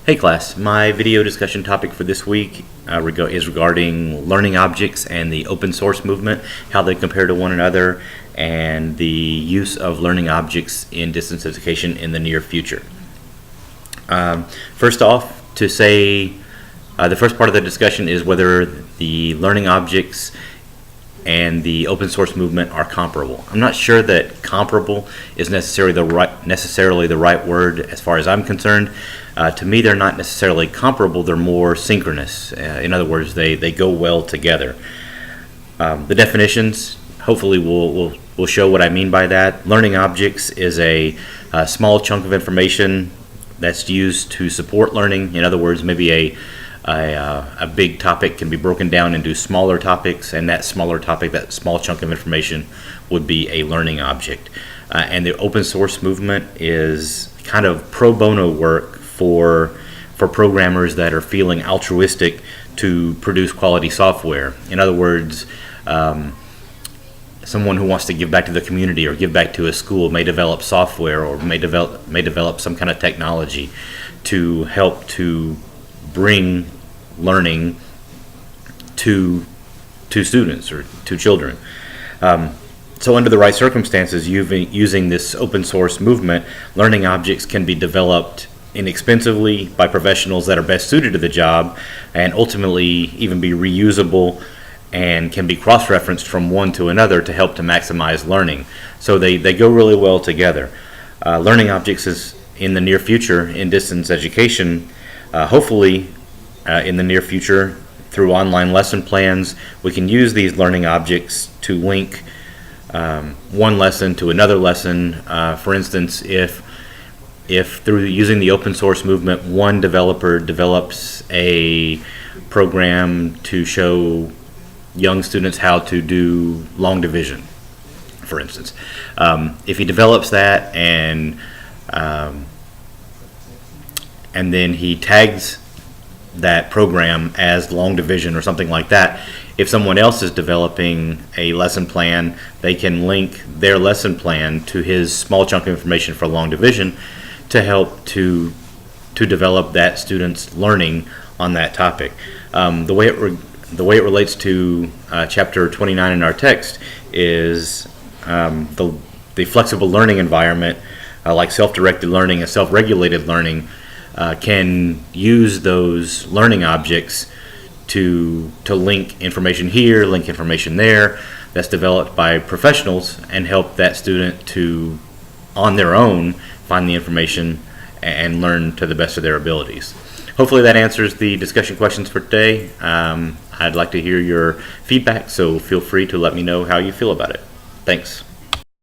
Hey class, my video discussion topic for this week is regarding learning objects and the open source movement, how they compare to one another, and the use of learning objects in distance education in the near future. First off, to say the first part of the discussion is whether the learning objects and the open source movement are comparable. I'm not sure that comparable is necessarily the right word as far as I'm concerned. To me, they're not necessarily comparable, they're more synchronous. In other words, they go well together. The definitions hopefully will show what I mean by that. Learning objects is a small chunk of information that's used to support learning. In other words, maybe a big topic can be broken down into smaller topics, and that smaller topic, that small chunk of information, would be a learning object. And the open source movement is kind of pro bono work for programmers that are feeling altruistic to produce quality software. In other words, someone who wants to give back to the community or give back to a school may develop software or may develop some kind of technology to help to bring learning to students or to children. So under the right circumstances, using this open source movement, learning objects can be developed inexpensively by professionals that are best suited to the job, and ultimately even be reusable and can be cross-referenced from one to another to help to maximize learning. So they go really well together. Learning objects is in the near future in distance education, hopefully in the near future through online lesson plans, we can use these learning objects to link one lesson to another lesson. For instance, if through using the open source movement, one developer develops a program to show young students how to do long division, for instance. If he develops that and then he tags that program as long division or something like that, if someone else is developing a lesson plan, they can link their lesson plan to his small chunk of information for long division to help to develop that student's learning on that topic. The way it relates to chapter 29 in our text is the flexible learning environment, like self-directed learning and self-regulated learning, can use those learning objects to link information here, link information there, that's developed by professionals, and help that student to, on their own, find the information and learn to the best of their abilities. Hopefully that answers the discussion questions for today. I'd like to hear your feedback, so feel free to let me know how you feel about it. Thanks.